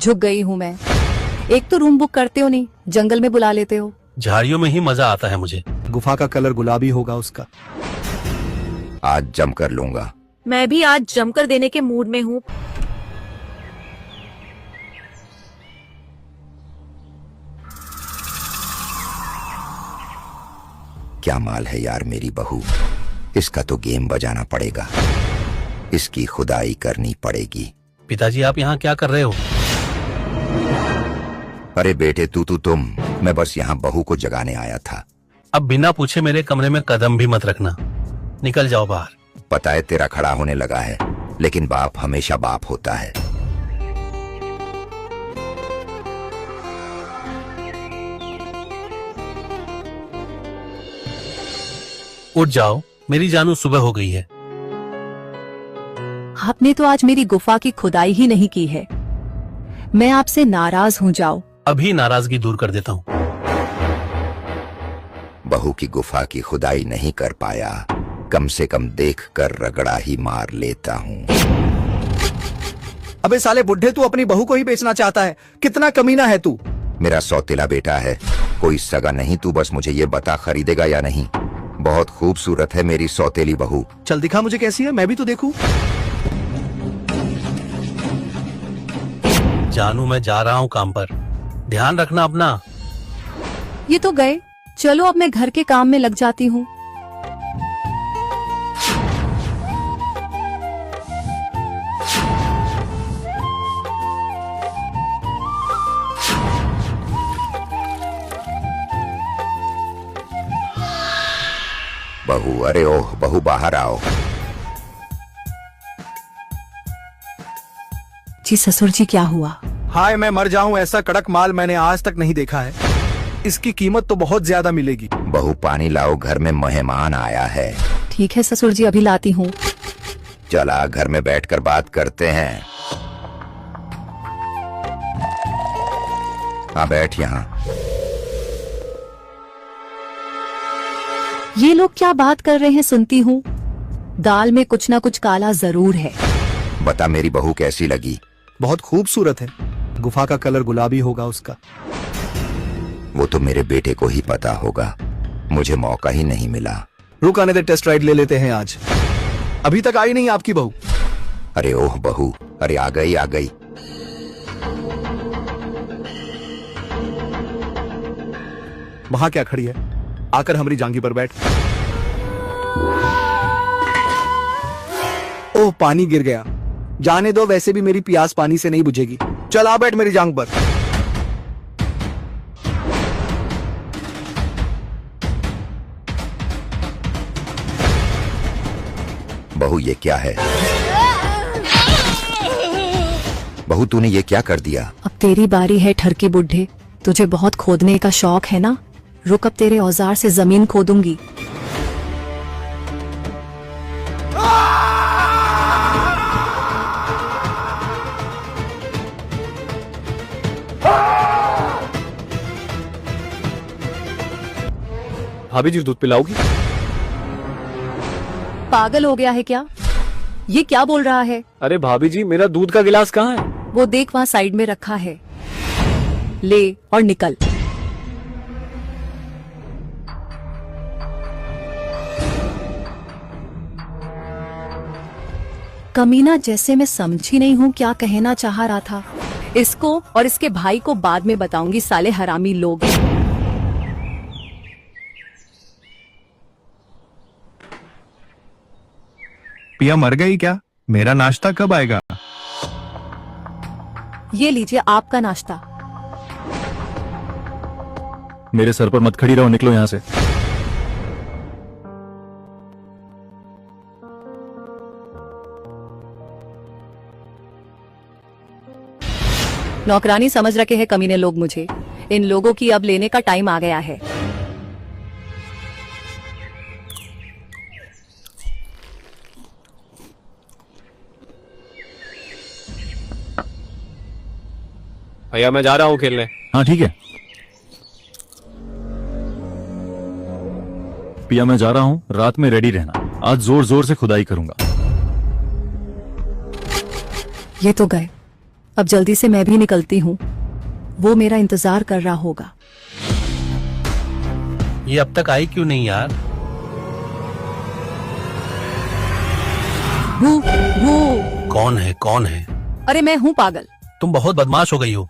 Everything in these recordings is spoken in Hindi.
झुक गई हूँ मैं। एक तो रूम बुक करते हो नहीं, जंगल में बुला लेते हो। झाड़ियों में ही मजा आता है मुझे। गुफा का कलर गुलाबी होगा उसका। आज जम कर लूंगा। मैं भी आज जमकर देने के मूड में हूँ। क्या माल है यार मेरी बहू, इसका तो गेम बजाना पड़ेगा, इसकी खुदाई करनी पड़ेगी। पिताजी आप यहाँ क्या कर रहे हो? अरे बेटे तुम, मैं बस यहाँ बहू को जगाने आया था। अब बिना पूछे मेरे कमरे में कदम भी मत रखना, निकल जाओ बाहर। पता है तेरा खड़ा होने लगा है, लेकिन बाप हमेशा बाप होता है। उठ जाओ, मेरी जानू सुबह हो गई है। आपने तो आज मेरी गुफा की खुदाई ही नहीं की है। मैं आपसे नाराज हूँ, जाओ। अभी नाराजगी दूर कर देता हूँ। बहू की गुफा की खुदाई नहीं कर पाया, कम से कम देख कर रगड़ा ही मार लेता हूँ। अबे साले बुढ़े, तू अपनी बहू को ही बेचना चाहता है? कितना कमीना है तू। मेरा सौतेला बेटा है, कोई सगा नहीं। तू बस मुझे ये बता खरीदेगा या नहीं। बहुत खूबसूरत है मेरी सौतेली बहू। चल दिखा मुझे कैसी है, मैं भी तो देखूं। जानू मैं जा रहा हूँ काम पर, ध्यान रखना अपना। ये तो गए, चलो अब मैं घर के काम में लग जाती हूँ। बहू, अरे ओह बहू बाहर आओ। जी ससुर जी, क्या हुआ? हाय मैं मर जाऊं, ऐसा कड़क माल मैंने आज तक नहीं देखा है। इसकी कीमत तो बहुत ज्यादा मिलेगी। बहू पानी लाओ, घर में मेहमान आया है। ठीक है ससुर जी, अभी लाती हूँ। चला घर में बैठकर बात करते हैं। हाँ बैठ यहाँ। ये लोग क्या बात कर रहे हैं सुनती हूँ। दाल में कुछ ना कुछ काला जरूर है। बता मेरी बहू कैसी लगी? बहुत खूबसूरत है, गुफा का कलर गुलाबी होगा उसका। वो तो मेरे बेटे को ही पता होगा, मुझे मौका ही नहीं मिला। रुक आने दे, टेस्ट राइड ले लेते हैं आज। अभी तक आई नहीं आपकी बहू। अरे ओह बहू, अरे आ गई आ गई। वहां क्या खड़ी है, आकर हमारी जांघी पर बैठ। ओह पानी गिर गया, जाने दो, वैसे भी मेरी प्यास पानी से नहीं बुझेगी। चल आ बैठ मेरी जांघ पर। बहू ये क्या है? बहू तूने ये क्या कर दिया? अब तेरी बारी है ठरकी बुढ़े, तुझे बहुत खोदने का शौक है ना। रुक, अब तेरे औजार से जमीन खोदूंगी। भाभी जी दूध पिलाओगी? पागल हो गया है क्या? ये क्या बोल रहा है? अरे भाभी जी, मेरा दूध का गिलास कहाँ है? वो देख वहाँ साइड में रखा है, ले और निकल। कमीना जैसे मैं समझी नहीं हूँ क्या कहना चाह रहा था। इसको और इसके भाई को बाद में बताऊंगी, साले हरामी लोग। पिया मर गई क्या? मेरा नाश्ता कब आएगा? ये लीजिए आपका नाश्ता। मेरे सर पर मत खड़ी रहो, निकलो यहाँ से। नौकरानी समझ रखे हैं कमीने लोग मुझे। इन लोगों की अब लेने का टाइम आ गया है। भैया मैं जा रहा हूँ खेलने। हाँ ठीक है। पिया मैं जा रहा हूँ, रात में रेडी रहना। आज जोर जोर से खुदाई करूंगा। ये तो गए, अब जल्दी से मैं भी निकलती हूँ, वो मेरा इंतजार कर रहा होगा। ये अब तक आई क्यों नहीं यार? वो कौन है कौन है? अरे मैं हूँ पागल। तुम बहुत बदमाश हो गई हो।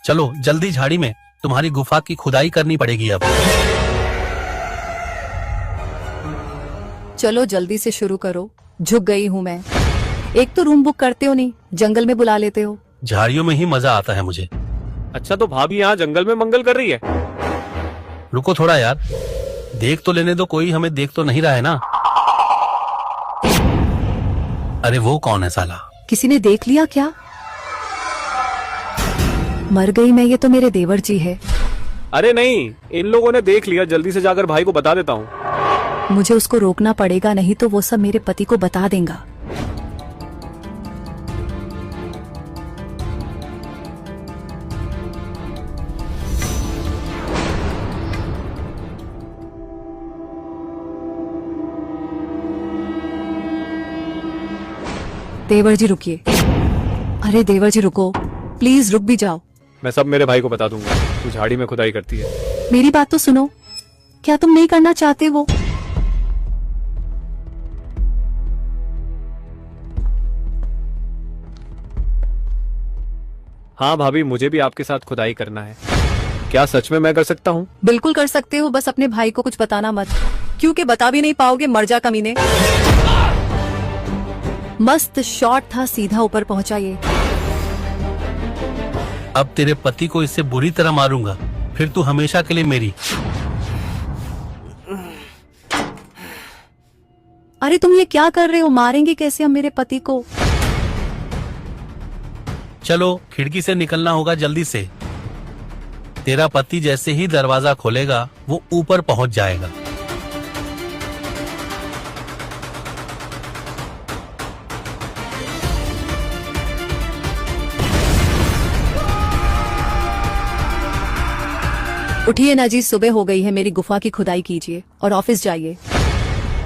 चलो जल्दी झाड़ी में तुम्हारी गुफा की खुदाई करनी पड़ेगी अब। चलो जल्दी से शुरू करो, झुक गई हूँ मैं। एक तो रूम बुक करते हो नहीं, जंगल में बुला लेते हो। झाड़ियों में ही मजा आता है मुझे। अच्छा तो भाभी यहाँ जंगल में मंगल कर रही है? रुको थोड़ा यार, देख तो लेने दो, कोई हमें देख तो नहीं रहा है ना? अरे वो कौन है साला? किसी ने देख लिया क्या? मर गई मैं, ये तो मेरे देवर जी है। अरे नहीं, इन लोगों ने देख लिया, जल्दी से जाकर भाई को बता देता हूँ। मुझे उसको रोकना पड़ेगा, नहीं तो वो सब मेरे पति को बता देगा। देवर जी रुकिए। अरे देवर जी रुको, प्लीज रुक भी जाओ। मैं सब मेरे भाई को बता दूंगा, तू झाड़ी में खुदाई करती है। मेरी बात तो सुनो, क्या तुम नहीं करना चाहते वो? हाँ भाभी, मुझे भी आपके साथ खुदाई करना है। क्या सच में मैं कर सकता हूँ? बिल्कुल कर सकते हो, बस अपने भाई को कुछ बताना मत, क्योंकि बता भी नहीं पाओगे, मर जा कमीने। मस्त शॉट था, सीधा ऊपर पहुंचा ये। अब तेरे पति को इससे बुरी तरह मारूंगा, फिर तू हमेशा के लिए मेरी। अरे तुम ये क्या कर रहे हो? मारेंगे कैसे हम मेरे पति को? चलो खिड़की से निकलना होगा जल्दी से। तेरा पति जैसे ही दरवाजा खोलेगा वो ऊपर पहुंच जाएगा। उठिए ना जी, सुबह हो गई है, मेरी गुफा की खुदाई कीजिए और ऑफिस जाइए।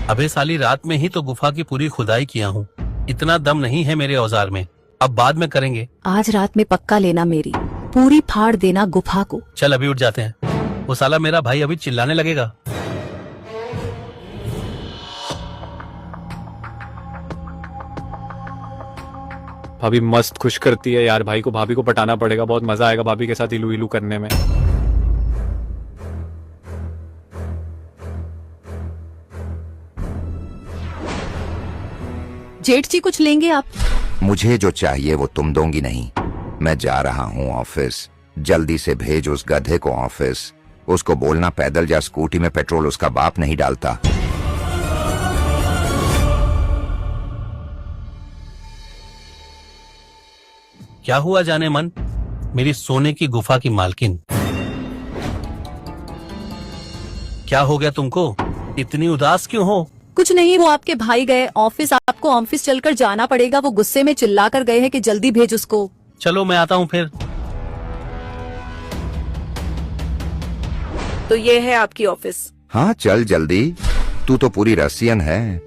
अबे साली, रात में ही तो गुफा की पूरी खुदाई किया हूँ, इतना दम नहीं है मेरे औजार में, अब बाद में करेंगे। आज रात में पक्का लेना, मेरी पूरी फाड़ देना गुफा को। चल अभी उठ जाते हैं, वो साला मेरा भाई अभी चिल्लाने लगेगा। भाभी मस्त खुश करती है यार भाई को, भाभी को पटाना पड़ेगा, बहुत मजा आएगा भाभी के साथ इलू इलू करने में। जेठ जी कुछ लेंगे आप? मुझे जो चाहिए वो तुम दोगी नहीं। मैं जा रहा हूँ ऑफिस, जल्दी से भेज उस गधे को ऑफिस। उसको बोलना पैदल या स्कूटी में पेट्रोल उसका बाप नहीं डालता। क्या हुआ जाने मन, मेरी सोने की गुफा की मालकिन? क्या हो गया तुमको, इतनी उदास क्यों हो? कुछ नहीं, वो आपके भाई गए ऑफिस, आपको ऑफिस चलकर जाना पड़ेगा। वो गुस्से में चिल्ला कर गए हैं कि जल्दी भेज उसको। चलो मैं आता हूँ फिर। तो ये है आपकी ऑफिस। हाँ चल जल्दी, तू तो पूरी रसियन है,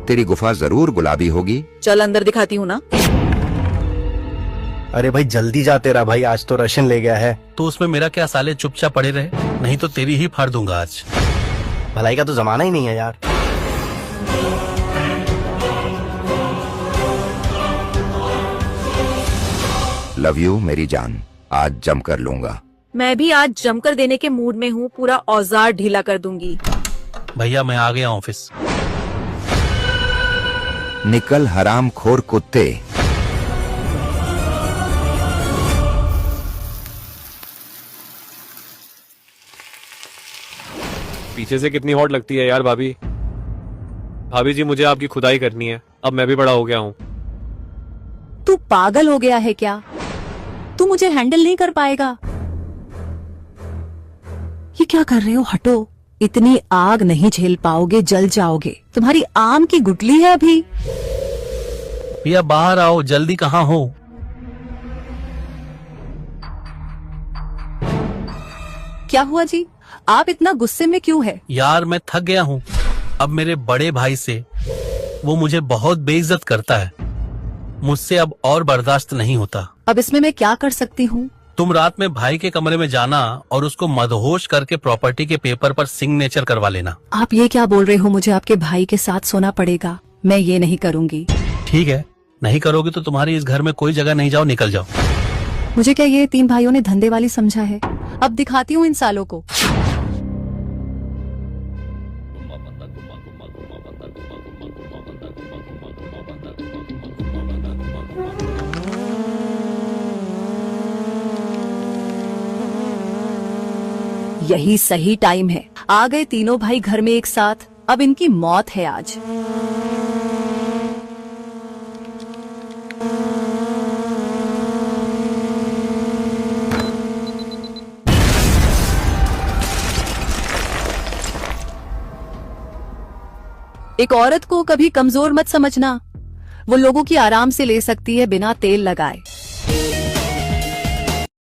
तेरी गुफा जरूर गुलाबी होगी। चल अंदर दिखाती हूँ ना। अरे भाई जल्दी जा, तेरा भाई आज तो रशियन ले गया है। तो उसमें मेरा क्या, साले चुपचाप पड़े रहे, नहीं तो तेरी ही फाड़ दूंगा आज। भलाई का तो जमाना ही नहीं है यार। लव यू मेरी जान, आज जम कर लूंगा। मैं भी आज जमकर देने के मूड में हूँ, पूरा औजार ढीला कर दूंगी। भैया मैं आ गया ऑफिस। निकल हराम खोर कुत्ते। पीछे से कितनी हॉट लगती है यार भाभी। भाभी जी मुझे आपकी खुदाई करनी है, अब मैं भी बड़ा हो गया हूँ। तू पागल हो गया है क्या? तू मुझे हैंडल नहीं कर पाएगा। ये क्या कर रहे हो? हटो, इतनी आग नहीं झेल पाओगे, जल जाओगे। तुम्हारी आम की गुठली है अभी। भैया बाहर आओ, जल्दी कहाँ हो? क्या हुआ जी, आप इतना गुस्से में क्यों है? यार मैं थक गया हूँ, अब मेरे बड़े भाई से वो मुझे बहुत बेइज्जत करता है, मुझसे अब और बर्दाश्त नहीं होता। अब इसमें मैं क्या कर सकती हूँ? तुम रात में भाई के कमरे में जाना और उसको मदहोश करके प्रॉपर्टी के पेपर पर सिग्नेचर करवा लेना। आप ये क्या बोल रहे हो? मुझे आपके भाई के साथ सोना पड़ेगा। मैं ये नहीं करूँगी। ठीक है, नहीं करोगे तो तुम्हारी इस घर में कोई जगह नहीं, जाओ निकल जाओ। मुझे क्या ये 3 भाइयों ने धंधे वाली समझा है? अब दिखाती हूँ इन सालों को। यही सही टाइम है। आ गए तीनों भाई घर में एक साथ। अब इनकी मौत है आज। एक औरत को कभी कमजोर मत समझना। वो लोगों की आराम से ले सकती है बिना तेल लगाए।